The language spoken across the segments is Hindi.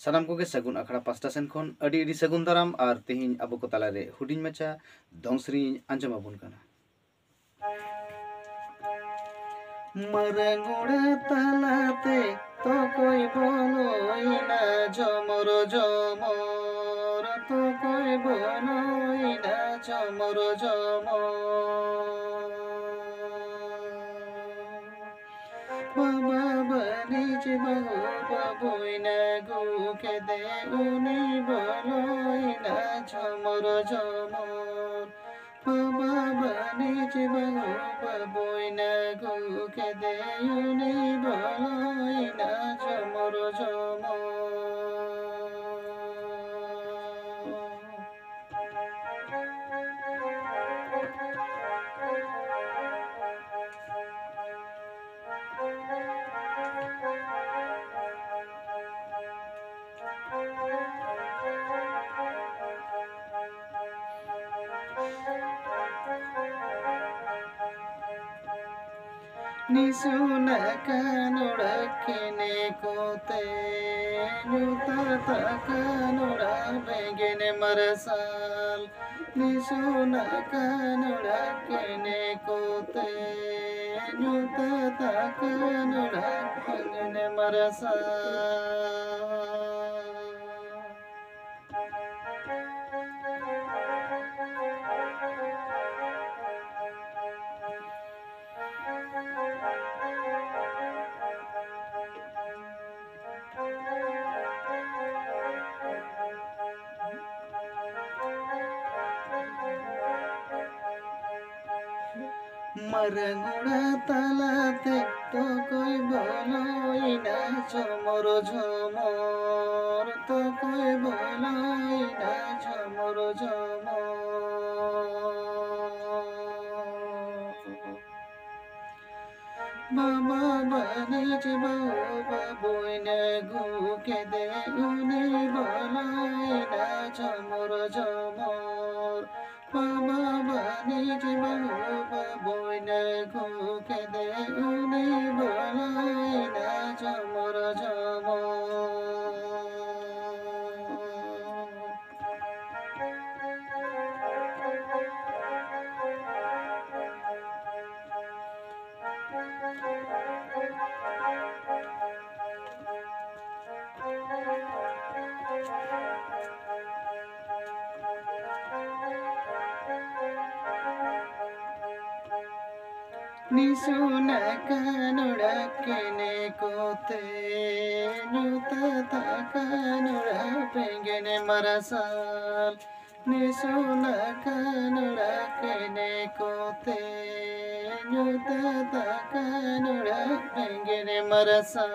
सानाम को सगुन अखड़ा पास्टा सेन खन अडी सगुन दाराम और तेहिन अब को तालारे हुडिंग मचा दंसरी आंजम अबुन कना। मरंगुड़ा तालाते तो कोई बोलोई ना जमर जमर तो कोई बोलोई ना जमर जमर निज बहु बबुइना गुके दे उनी बलोइना झमर झमर बाबा निज बहु बबुइना गुके दे उनी बलोइना झमर झमर निसुना कानुड़ा केने कोते नुता कानुड़ा बेगेने मरसाल निसुना कानुड़ा केने कोते नुता कानुड़ा बेगेने मरसाल मरंगुड़ा तालाते तो कोई बोलोई ना झमर झमर तो कोई बोलोई ना झमर झमर बाबा बनिज बहु बबुइना गुके दे उनी बोलोई ना झमर झमर बाबा बनिज बहु बबुइना गुके दे उनी बोलोई ना झमर झमर निसुना कानुड़ा केने कोते नुता कानुड़ा बेगेने मरसाल निसुना कानुड़ा केने कोते नुता कानुड़ा बेगेने मरसाल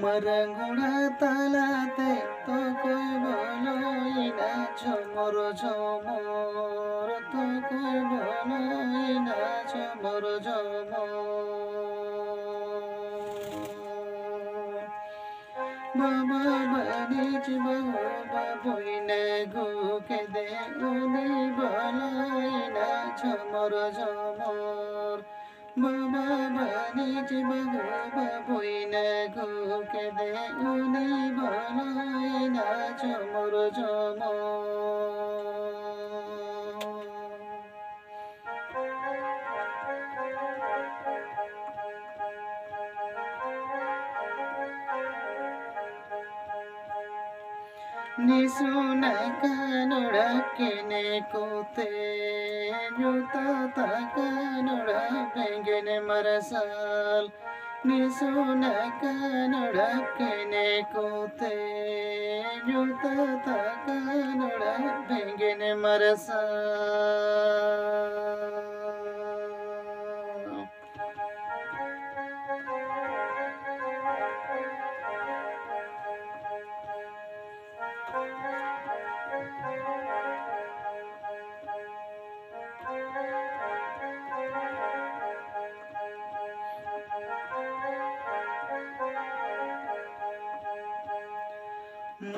मरंगुड़ा तालाते तो कोई बोलोई ना झमर झमर तो कोई बोलोई ना झमर झमर बाबा बनिज बहु बबुइना गुके दे उनी बोलोई ना झमर झमर बाबा बनिज बहु बबुइना गुके दे उनी बोलोई ना झमर झमर निसुना कानुड़ा केने कोते नुता कानुड़ा बेगेने मरसाल निसुना कानुड़ा केने कोते नुता कानुड़ा बेगेने मरसाल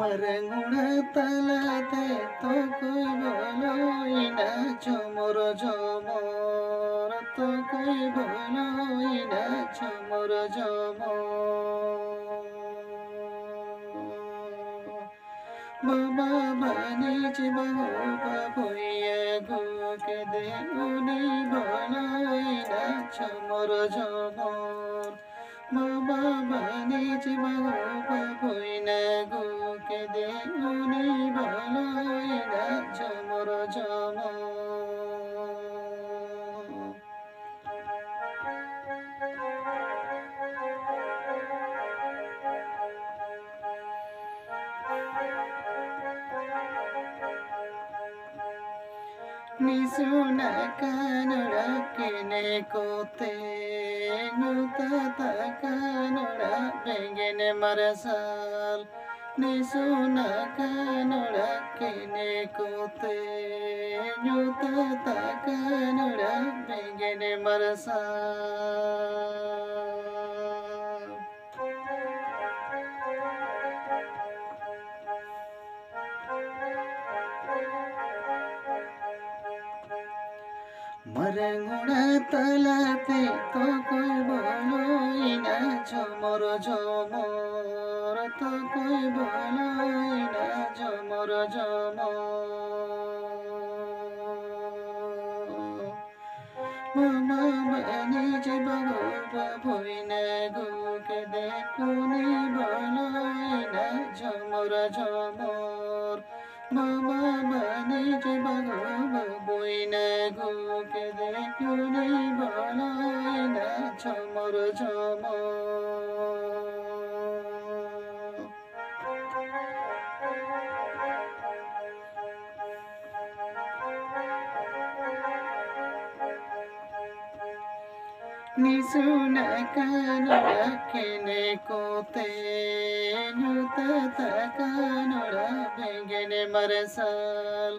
मरेंगुड़ा तलाते तो कोई बोलो इना चमर जमर तो कोई बोलो इना चमर जमर बाबा बानी चिबहो बाबुया गुके दे उनी बोलो इना चमर जमर बाबा बानी चिबहो बाबुया गुके दे उनी बोलो इना चमर जमर Nisuna kanura kene kote Nyutata kanura bengene marasal Nisuna kanura kene kote Nyutata kanura bengene marasal मरेंगुड़ा तलाते तो कोई बोलो इना झमर झमर तो कोई बोलो इना झमर झमर मामा बनी जिबगो बाबुइना गुके देखुनी बोलो इना झमर झमर मामा बनी जिबगो बाबुइना गुके देखुनी बोलो इना झमर झमर Nisuna kanura kene kote Nyutata kanura bengene marasal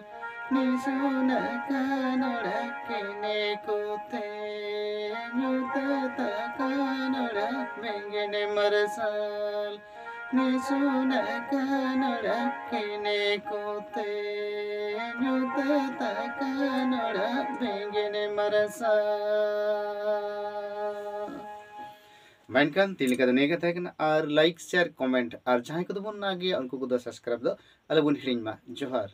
Nisuna kanura kene kote Nyutata kanura bengene marasal Nisuna kanura kene kote Nyutata kanura bengene marasal mainkan tili kada nega thaken ar like share comment ar jahay ko bon na gi unko ko da subscribe do ala bun hiring ma johar